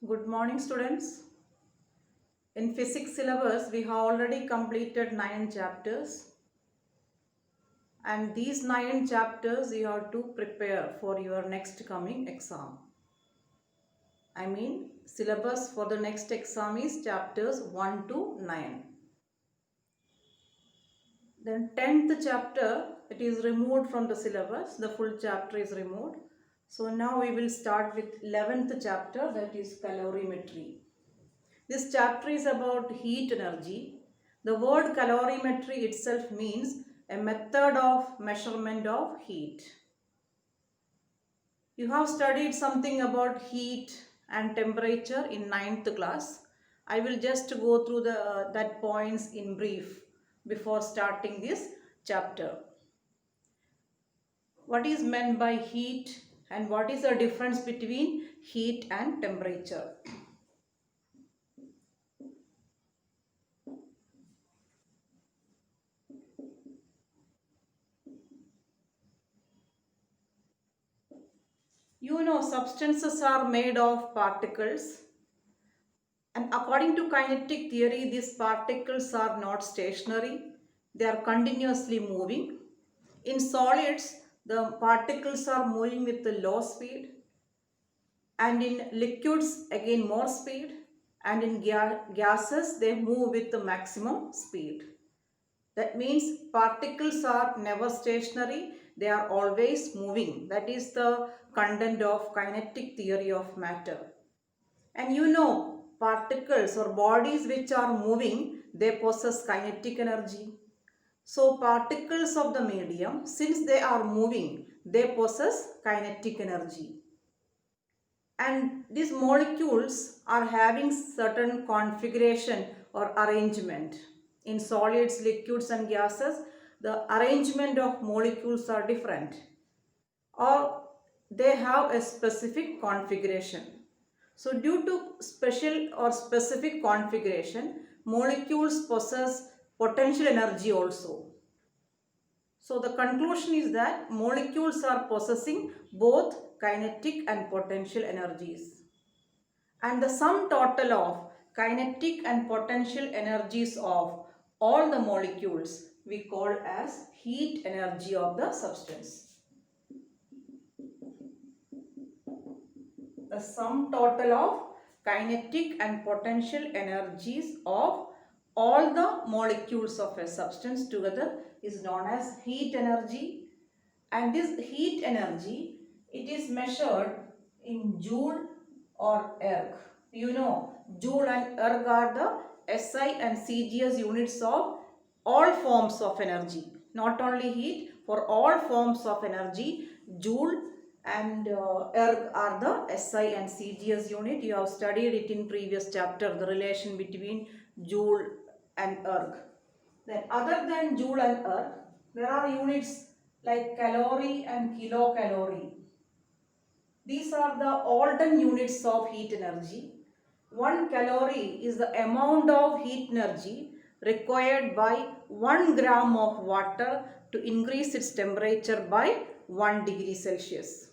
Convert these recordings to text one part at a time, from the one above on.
Good morning, students. In physics syllabus, we have already completed 9 chapters, and these 9 chapters you have to prepare for your next coming exam. Syllabus for the next exam is chapters 1 to 9. Then 10th chapter, it is removed from the syllabus. The full chapter is removed. So now we will start with 11th chapter, that is calorimetry. This chapter is about heat energy. The word calorimetry itself means a method of measurement of heat. You have studied something about heat and temperature in 9th class. I will just go through that points in brief before starting this chapter. What is meant by heat and what is the difference between heat and temperature? You know, substances are made of particles, and according to kinetic theory, these particles are not stationary, they are continuously moving. In solids, the particles are moving with a low speed, and in liquids, again more speed, and in gases, they move with the maximum speed. That means particles are never stationary, they are always moving. That is the content of kinetic theory of matter. And you know, particles or bodies which are moving, they possess kinetic energy. So particles of the medium, since they are moving, they possess kinetic energy. And these molecules are having certain configuration or arrangement. In solids, liquids and gases, the arrangement of molecules are different, or they have a specific configuration. So due to special or specific configuration, molecules possess potential energy also. So the conclusion is that molecules are possessing both kinetic and potential energies. And the sum total of kinetic and potential energies of all the molecules we call as heat energy of the substance. The sum total of kinetic and potential energies of all the molecules of a substance together is known as heat energy. And this heat energy, it is measured in joule or erg. You know, joule and erg are the SI and CGS units of all forms of energy, not only heat. For all forms of energy, joule and erg are the SI and CGS unit. You have studied it in previous chapter, the relation between joule and erg. Then other than joule and erg, there are units like calorie and kilocalorie. These are the Alden units of heat energy. 1 calorie is the amount of heat energy required by 1 gram of water to increase its temperature by 1 degree Celsius.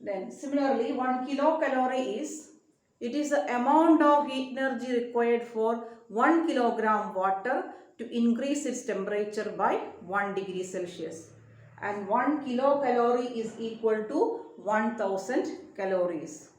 Then similarly, 1 kilocalorie is the amount of heat energy required for 1 kilogram water to increase its temperature by 1 degree Celsius. And 1 kilocalorie is equal to 1000 calories.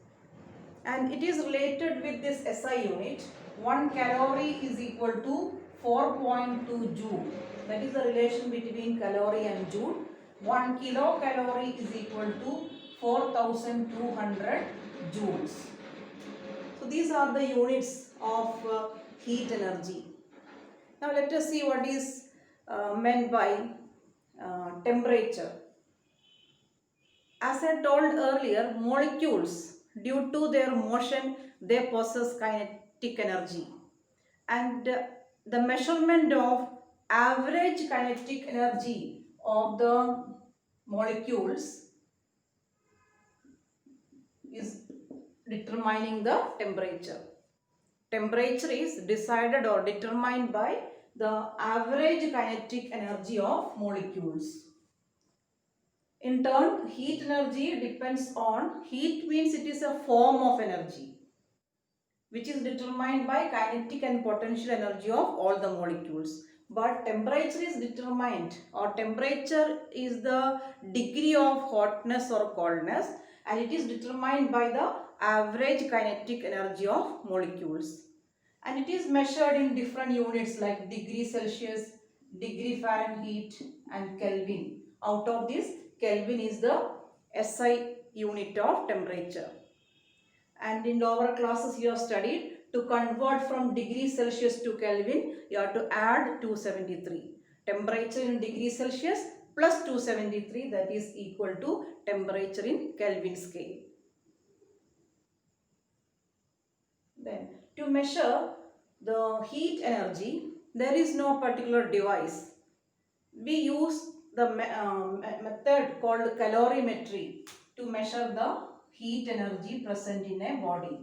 And it is related with this SI unit. 1 calorie is equal to 4.2 joule. That is the relation between calorie and joule. 1 kilocalorie is equal to 4200 joules. So these are the units of heat energy. Now let us see what is meant by temperature. As I told earlier, molecules, due to their motion, they possess kinetic energy. And the measurement of average kinetic energy of the molecules is determining the temperature. Temperature is decided or determined by the average kinetic energy of molecules. In turn, heat energy depends on, heat means it is a form of energy which is determined by kinetic and potential energy of all the molecules. But temperature is determined, or temperature is the degree of hotness or coldness, and it is determined by the average kinetic energy of molecules. And it is measured in different units like degree Celsius, degree Fahrenheit and Kelvin. Out of this, Kelvin is the SI unit of temperature. And in lower classes you have studied, to convert from degree Celsius to Kelvin, you have to add 273. Temperature in degree Celsius plus 273, that is equal to temperature in Kelvin scale. Then to measure the heat energy, there is no particular device. We use the method called calorimetry to measure the heat energy present in a body.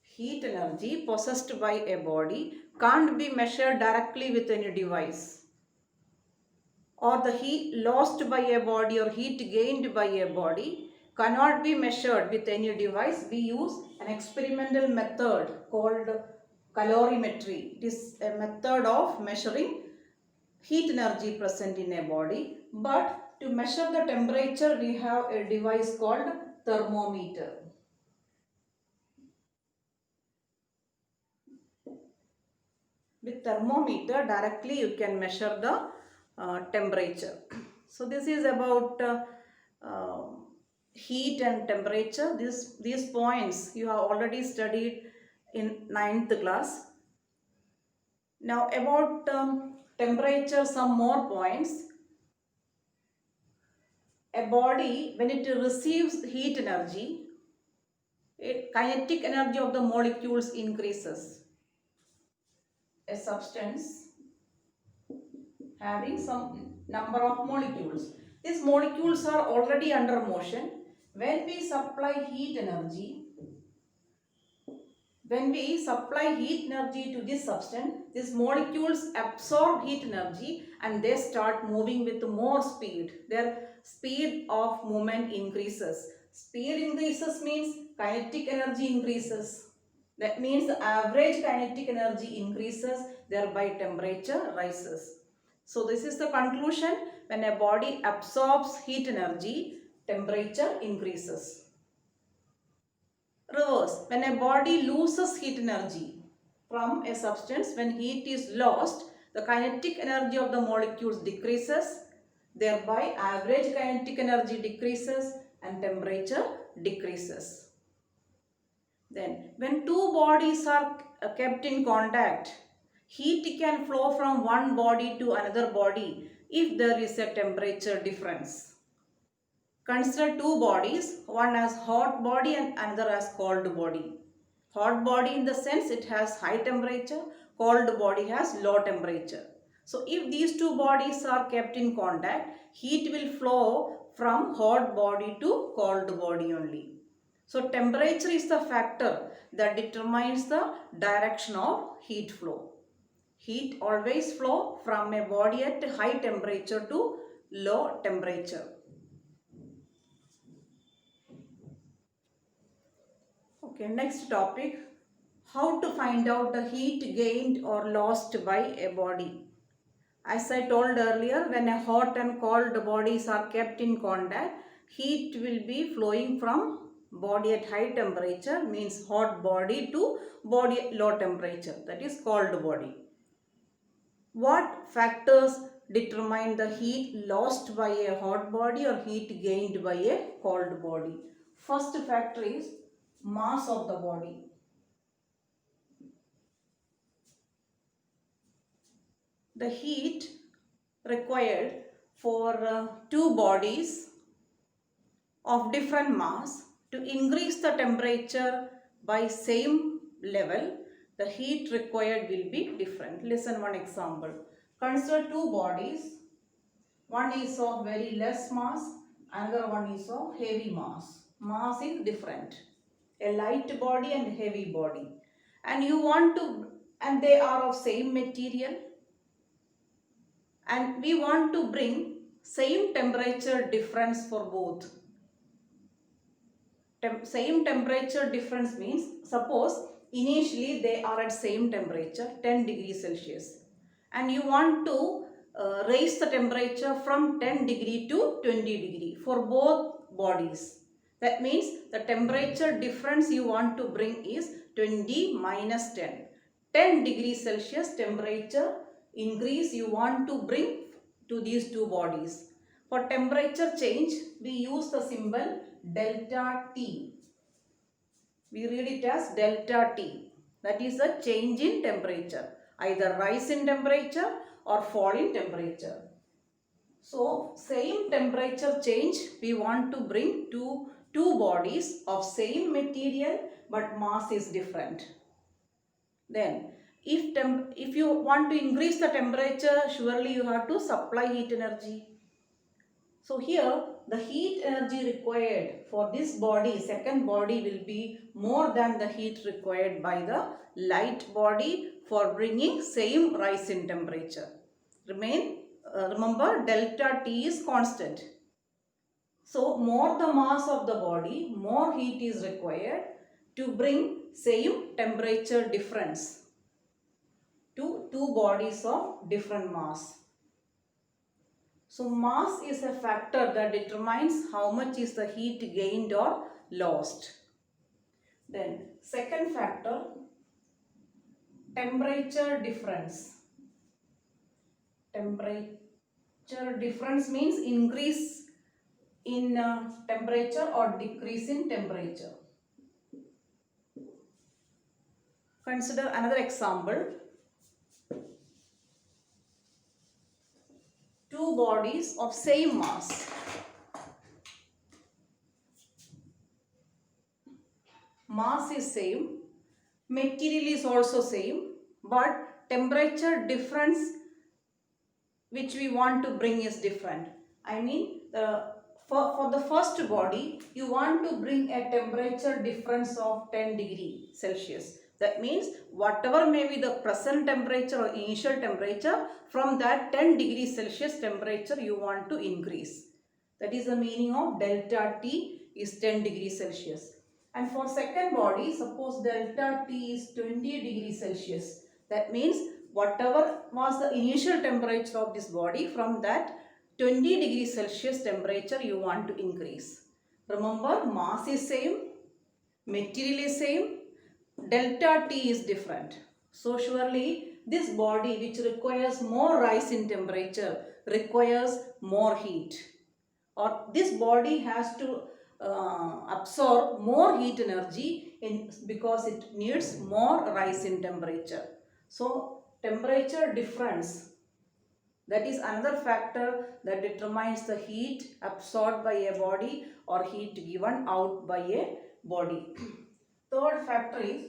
Heat energy possessed by a body can't be measured directly with any device, or the heat lost by a body or heat gained by a body cannot be measured with any device. We use an experimental method called calorimetry. It is a method of measuring heat energy present in a body, but to measure the temperature we have a device called thermometer. With thermometer directly you can measure the temperature. So this is about uh, heat and temperature. These points you have already studied in 9th class. Now about temperature, some more points. A body, when it receives heat energy, kinetic energy of the molecules increases. A substance having some number of molecules. These molecules are already under motion. When we supply heat energy, to this substance, these molecules absorb heat energy and they start moving with more speed. Their speed of movement increases. Speed increases means kinetic energy increases. That means the average kinetic energy increases, thereby temperature rises. So this is the conclusion. When a body absorbs heat energy, temperature increases. Reverse. When a body loses heat energy from a substance, when heat is lost, the kinetic energy of the molecules decreases, thereby average kinetic energy decreases and temperature decreases. Then when two bodies are kept in contact, heat can flow from one body to another body if there is a temperature difference. Consider two bodies, one as hot body and another as cold body. Hot body in the sense it has high temperature, cold body has low temperature. So if these two bodies are kept in contact, heat will flow from hot body to cold body only. So temperature is the factor that determines the direction of heat flow. Heat always flow from a body at high temperature to low temperature. Okay, next topic. How to find out the heat gained or lost by a body. As I told earlier, when a hot and cold bodies are kept in contact, heat will be flowing from body at high temperature, means hot body, to body at low temperature, that is cold body. What factors determine the heat lost by a hot body or heat gained by a cold body? First factor is mass of the body. The heat required for two bodies of different mass to increase the temperature by same level, the heat required will be different. Listen one example. Consider two bodies. One is of very less mass, another one is of heavy mass. Mass is different. A light body and heavy body. And you want to, and they are of same material, and we want to bring same temperature difference for both. Same temperature difference means, suppose initially they are at same temperature 10 degrees Celsius, and you want to raise the temperature from 10 degree to 20 degree for both bodies. That means the temperature difference you want to bring is 20 minus 10. 10 degrees Celsius temperature increase you want to bring to these two bodies. For temperature change, we use the symbol delta T. We read it as delta T. That is the change in temperature, either rise in temperature or fall in temperature. So, same temperature change we want to bring to two bodies of same material but mass is different. Then, if you want to increase the temperature, surely you have to supply heat energy. So here the heat energy required for this body, second body, will be more than the heat required by the light body for bringing same rise in temperature. Remember delta T is constant. So more the mass of the body, more heat is required to bring same temperature difference to two bodies of different mass. So mass is a factor that determines how much is the heat gained or lost. Then second factor, temperature difference. Temperature difference means increase in temperature or decrease in temperature. Consider another example. Two bodies of same mass. Mass is same, material is also same, but temperature difference which we want to bring is different. I mean, for the first body, you want to bring a temperature difference of 10 degree Celsius. That means whatever may be the present temperature or initial temperature, from that 10 degrees Celsius temperature you want to increase. That is the meaning of delta T is 10 degrees Celsius. And for second body, suppose delta T is 20 degrees Celsius. That means whatever was the initial temperature of this body, from that 20 degrees Celsius temperature you want to increase. Remember, mass is same, material is same, delta T is different. So surely this body which requires more rise in temperature requires more heat, or this body has to absorb more heat energy because it needs more rise in temperature. So temperature difference, that is another factor that determines the heat absorbed by a body or heat given out by a body. Third factor is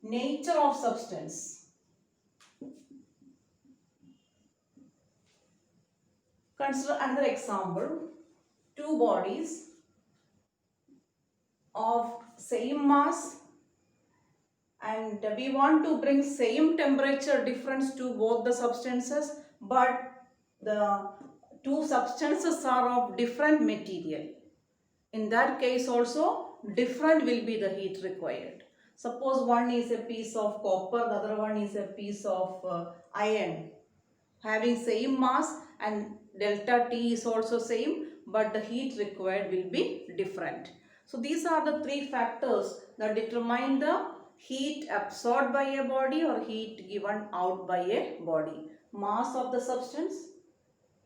nature of substance. Consider another example. Two bodies of same mass, and we want to bring same temperature difference to both the substances, but the two substances are of different material. In that case also different will be the heat required. Suppose one is a piece of copper, the other one is a piece of iron, having same mass and delta T is also same, but the heat required will be different. So these are the three factors that determine the heat absorbed by a body or heat given out by a body. Mass of the substance,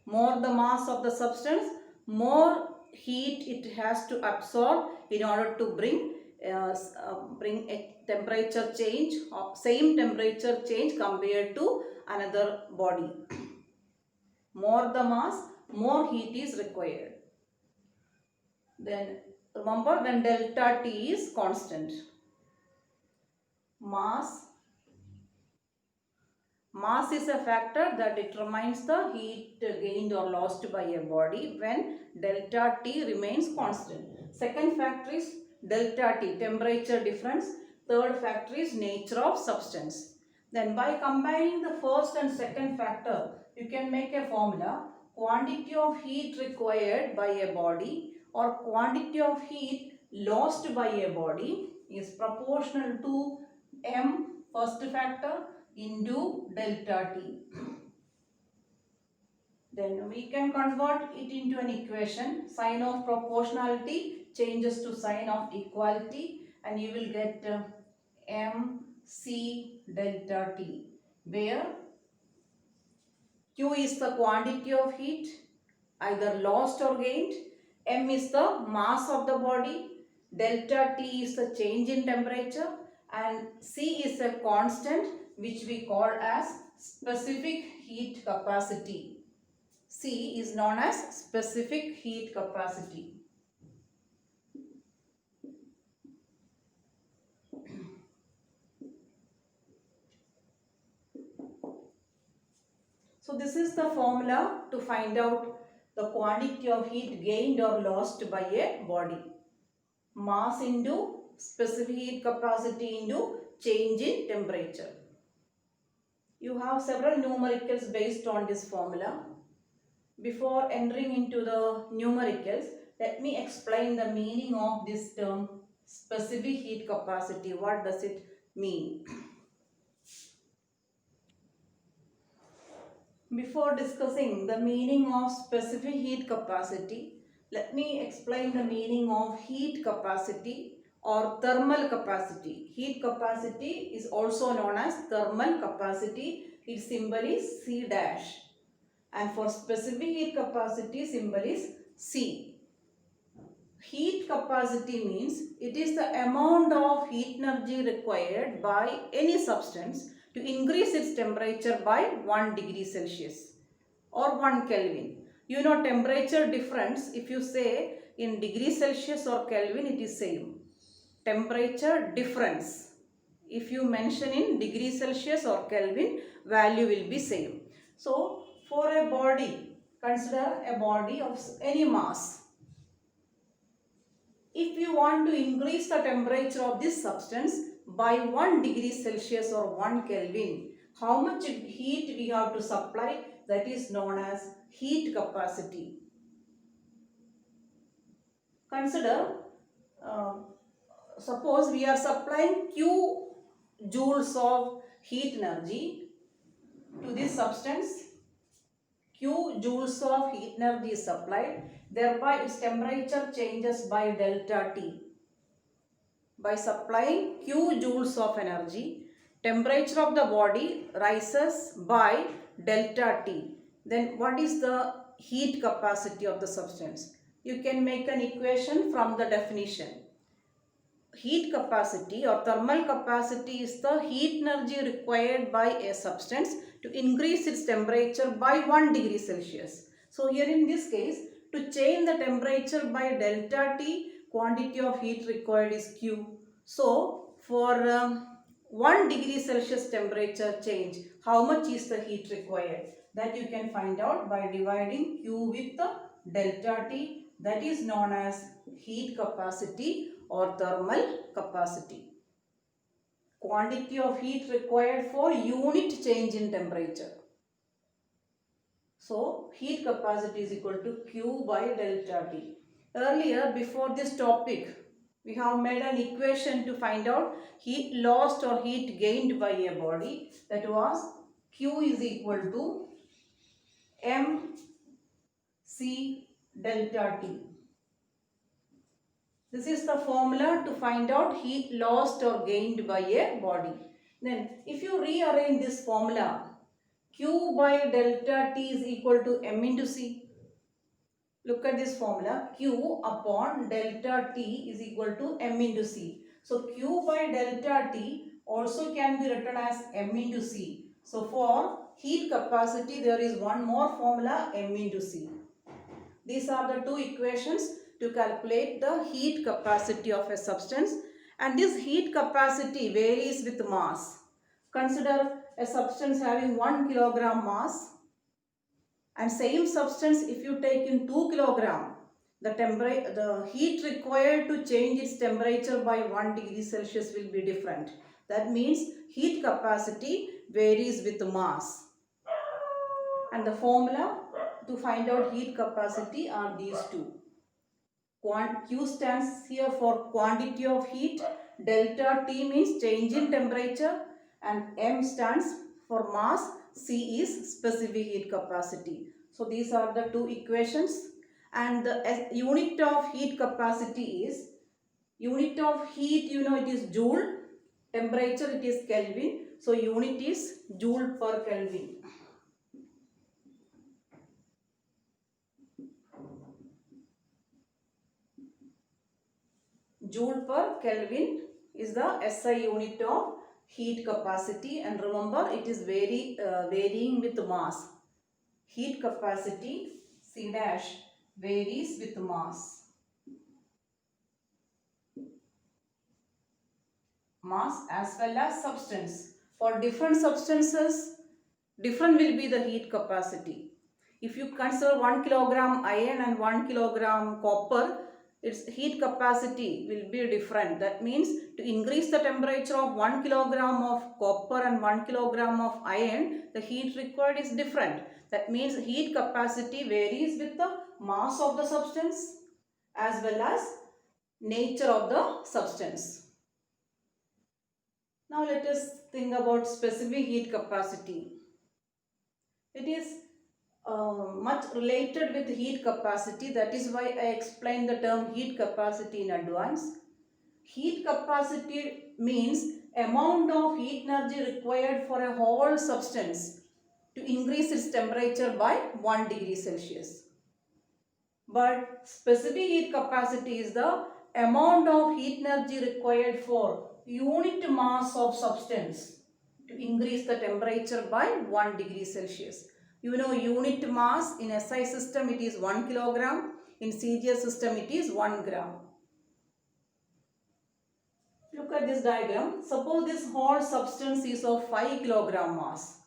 more the mass of the substance, more heat it has to absorb in order to bring a temperature change, or same temperature change compared to another body. More the mass, more heat is required. Then remember, when delta T is constant, mass is a factor that determines the heat gained or lost by a body when delta T remains constant. Second factor is delta T, temperature difference. Third factor is nature of substance. Then by combining the first and second factor, you can make a formula. Quantity of heat required by a body or quantity of heat lost by a body is proportional to m first factor into delta T. Then we can convert it into an equation. Sign of proportionality changes to sign of equality and you will get mc delta T, where Q is the quantity of heat either lost or gained, m is the mass of the body, delta T is the change in temperature and C is a constant which we call as specific heat capacity. C is known as specific heat capacity. So this is the formula to find out the quantity of heat gained or lost by a body. Mass into specific heat capacity into change in temperature. You have several numericals based on this formula. Before entering into the numericals, let me explain the meaning of this term specific heat capacity. What does it mean? Before discussing the meaning of specific heat capacity, let me explain the meaning of heat capacity or thermal capacity. Heat capacity is also known as thermal capacity. Its symbol is C dash. And for specific heat capacity, symbol is C. Heat capacity means it is the amount of heat energy required by any substance to increase its temperature by 1 degree Celsius or 1 Kelvin. You know temperature difference, if you say in degree Celsius or Kelvin, it is same. Temperature difference, if you mention in degree Celsius or Kelvin, value will be same. So for a body, consider a body of any mass. If you want to increase the temperature of this substance by 1 degree Celsius or 1 Kelvin, how much heat we have to supply? That is known as heat capacity. Consider, suppose we are supplying Q joules of heat energy to this substance. Q joules of heat energy is supplied, thereby its temperature changes by delta T. By supplying Q joules of energy, temperature of the body rises by delta T. Then what is the heat capacity of the substance? You can make an equation from the definition. Heat capacity or thermal capacity is the heat energy required by a substance to increase its temperature by 1 degree Celsius. So here in this case, to change the temperature by delta T, quantity of heat required is Q. So for 1 degree Celsius temperature change, how much is the heat required? That you can find out by dividing Q with the delta T. That is known as heat capacity or thermal capacity. Quantity of heat required for unit change in temperature. So heat capacity is equal to Q by delta T. Earlier, before this topic, we have made an equation to find out heat lost or heat gained by a body. That was Q is equal to mc delta T. This is the formula to find out heat lost or gained by a body. Then if you rearrange this formula, Q by delta T is equal to m into C. Look at this formula, Q upon delta T is equal to m into C. So Q by delta T also can be written as m into C. So for heat capacity there is one more formula, m into C. These are the two equations to calculate the heat capacity of a substance, and this heat capacity varies with mass. Consider a substance having 1 kilogram mass and same substance if you take in 2 kilogram, the heat required to change its temperature by 1 degree Celsius will be different. That means heat capacity varies with mass. And the formula to find out heat capacity are these two. Q stands here for quantity of heat, delta T means change in temperature, and M stands for mass, C is specific heat capacity. So these are the two equations, and the unit of heat capacity is, unit of heat, you know, it is joule, temperature it is Kelvin, so unit is joule per Kelvin. Joule per Kelvin is the SI unit of heat capacity, and remember it is varying with mass. Heat capacity C dash varies with mass. Mass as well as substance. For different substances, different will be the heat capacity. If you consider 1 kilogram iron and 1 kilogram copper, its heat capacity will be different. That means to increase the temperature of 1 kilogram of copper and 1 kilogram of iron, the heat required is different. That means heat capacity varies with the mass of the substance as well as nature of the substance. Now let us think about specific heat capacity. It is much related with heat capacity. That is why I explained the term heat capacity in advance. Heat capacity means amount of heat energy required for a whole substance to increase its temperature by 1 degree Celsius. But specific heat capacity is the amount of heat energy required for unit mass of substance to increase the temperature by 1 degree Celsius. You know, unit mass in SI system it is 1 kilogram, in CGS system it is 1 gram. Look at this diagram. Suppose this whole substance is of 5 kilogram mass.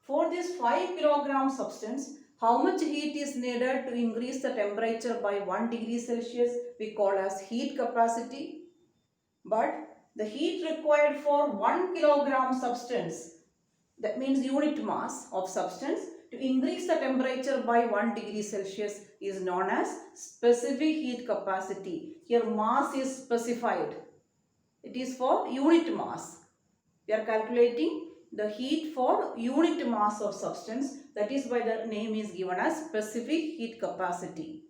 For this 5 kilogram substance, how much heat is needed to increase the temperature by 1 degree Celsius? We call as heat capacity. But the heat required for 1 kilogram substance, that means unit mass of substance, to increase the temperature by 1 degree Celsius is known as specific heat capacity. Here mass is specified. It is for unit mass. We are calculating the heat for unit mass of substance. That is why the name is given as specific heat capacity.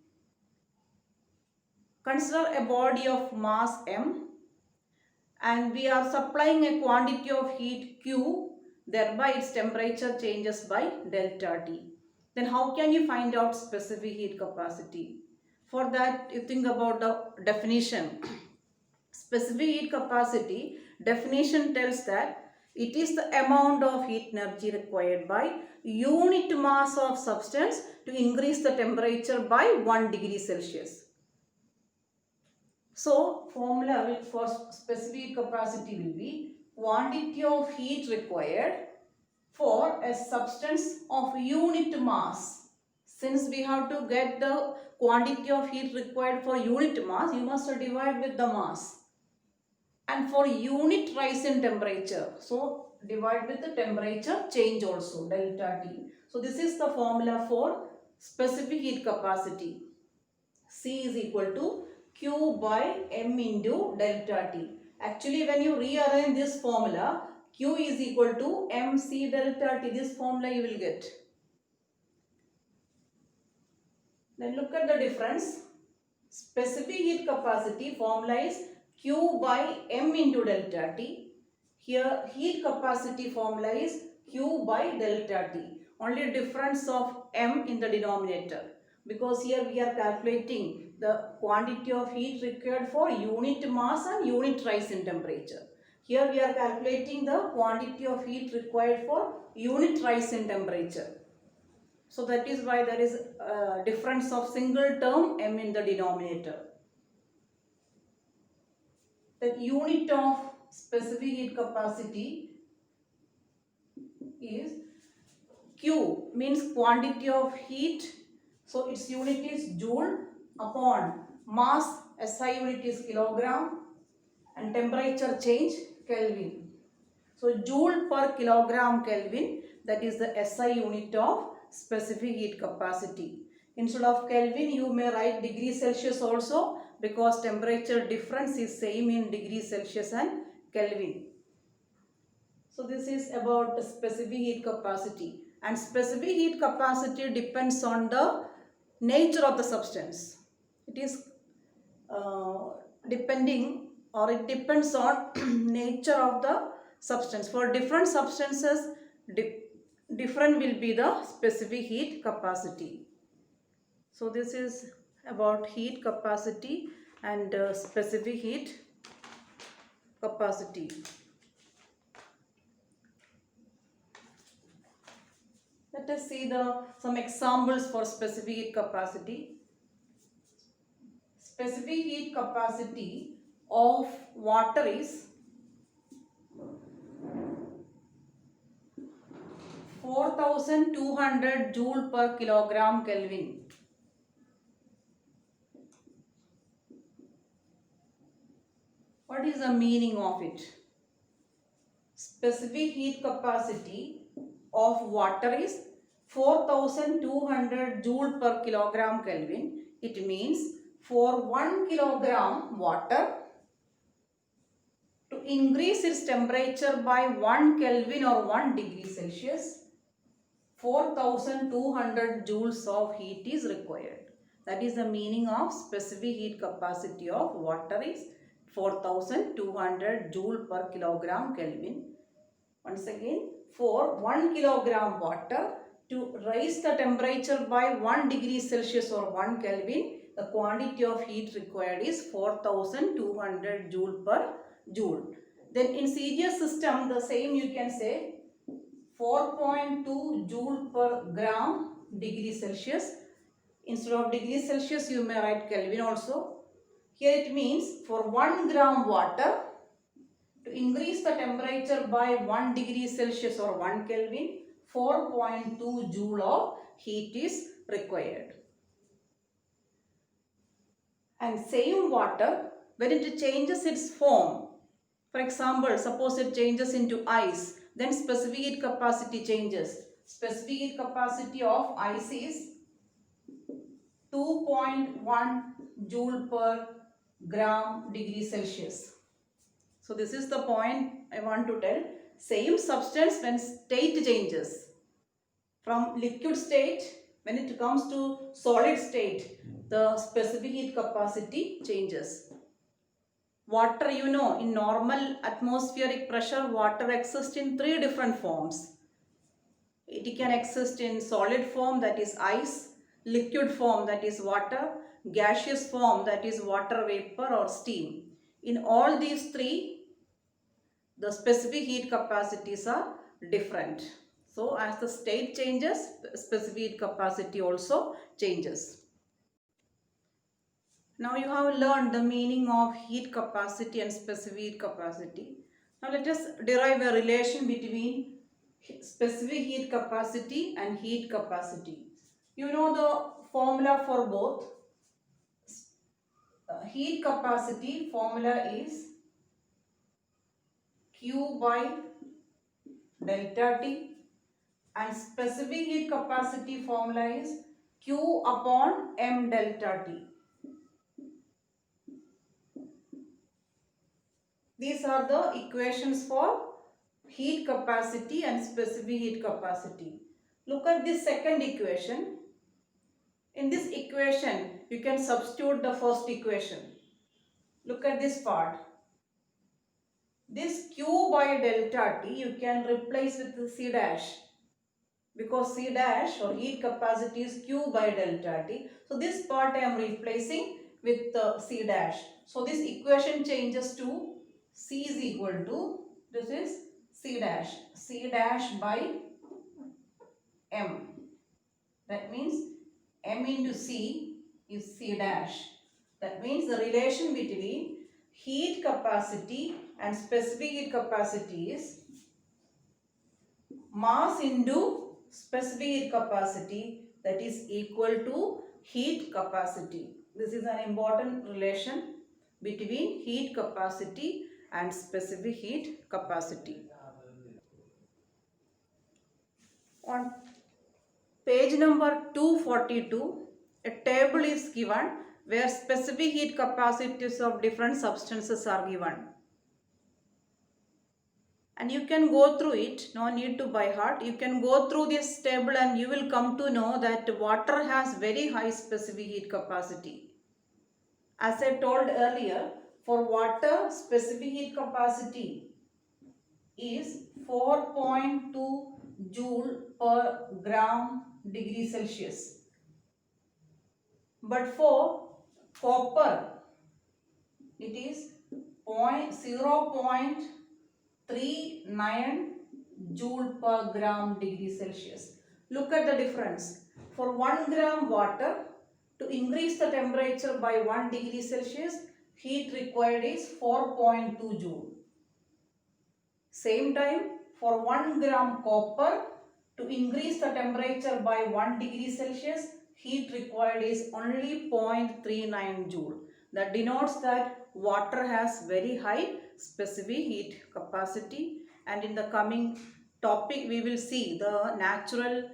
Consider a body of mass M and we are supplying a quantity of heat Q, thereby its temperature changes by delta T. Then how can you find out specific heat capacity? For that, you think about the definition. Specific heat capacity definition tells that it is the amount of heat energy required by unit mass of substance to increase the temperature by 1 degree Celsius. So, formula for specific heat capacity will be quantity of heat required for a substance of unit mass. Since we have to get the quantity of heat required for unit mass, you must divide with the mass. And for unit rise in temperature, so divide with the temperature change also, delta T. So this is the formula for specific heat capacity. C is equal to Q by M into delta T. Actually, when you rearrange this formula, Q is equal to MC delta T. This formula you will get. Then look at the difference. Specific heat capacity formula is Q by M into delta T. Here heat capacity formula is Q by delta T. Only difference of M in the denominator. Because here we are calculating the quantity of heat required for unit mass and unit rise in temperature. Here we are calculating the quantity of heat required for unit rise in temperature. So that is why there is a difference of single term M in the denominator. The unit of specific heat capacity is Q, means quantity of heat. So its unit is joule upon mass, SI unit is kilogram, and temperature change Kelvin. So joule per kilogram Kelvin, that is the SI unit of specific heat capacity. Instead of Kelvin, you may write degree Celsius also, because temperature difference is same in degree Celsius and Kelvin. So this is about the specific heat capacity, and specific heat capacity depends on the nature of the substance. It is depending, or it depends on nature of the substance. For different substances, different will be the specific heat capacity. So this is about heat capacity and specific heat capacity. Let us see some examples for specific heat capacity. Specific heat capacity of water is 4200 joule per kilogram Kelvin. What is the meaning of it? Specific heat capacity of water is 4200 joule per kilogram Kelvin. It means for 1 kilogram water, to increase its temperature by 1 Kelvin or 1 degree Celsius, 4200 joules of heat is required. That is the meaning of specific heat capacity of water is 4200 joule per kilogram Kelvin. Once again, for 1 kilogram water, to raise the temperature by 1 degree Celsius or 1 Kelvin, the quantity of heat required is 4200 joule per joule. Then in CGS system, the same you can say 4.2 joule per gram degree Celsius. Instead of degree Celsius, you may write Kelvin also. Here it means for 1 gram water, to increase the temperature by 1 degree Celsius or 1 Kelvin, 4.2 joule of heat is required. And same water, when it changes its form, for example, suppose it changes into ice, then specific heat capacity changes. Specific heat capacity of ice is 2.1 joule per gram degree Celsius. So this is the point I want to tell. Same substance, when state changes from liquid state, when it comes to solid state, the specific heat capacity changes. Water, you know, in normal atmospheric pressure, water exists in 3 different forms. It can exist in solid form, that is ice, liquid form, that is water, gaseous form, that is water vapor or steam. In all these 3, the specific heat capacities are different. So as the state changes, specific heat capacity also changes. Now you have learned the meaning of heat capacity and specific heat capacity. Now let us derive a relation between specific heat capacity and heat capacity. You know the formula for both. Heat capacity formula is Q by delta T, and specific heat capacity formula is Q upon M delta T. These are the equations for heat capacity and specific heat capacity. Look at this second equation. In this equation, you can substitute the first equation. Look at this part. This Q by delta T you can replace with C dash, because C dash or heat capacity is Q by delta T. So this part I am replacing with C dash. So this equation changes to C is equal to, this is C dash by M. That means M into C is C dash. That means the relation between heat capacity and specific heat capacity is mass into specific heat capacity, that is equal to heat capacity. This is an important relation between heat capacity and specific heat capacity. On Page number 242, a table is given where specific heat capacities of different substances are given. And you can go through it, no need to by heart. You can go through this table and you will come to know that water has very high specific heat capacity. As I told earlier, for water, specific heat capacity is 4.2 joule per gram degree Celsius. But for copper, it is 0.39 joule per gram degree Celsius. Look at the difference. For 1 gram water, to increase the temperature by 1 degree Celsius, heat required is 4.2 joule. Same time, for 1 gram copper, to increase the temperature by 1 degree Celsius, heat required is only 0.39 joule. That denotes that water has very high specific heat capacity. And in the coming topic, we will see the natural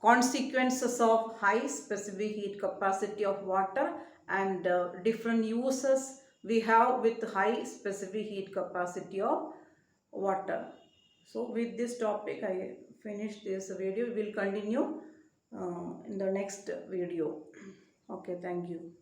consequences of high specific heat capacity of water and different uses we have with high specific heat capacity of water. So with this topic I finish this video. We will continue in the next video. Okay, thank you.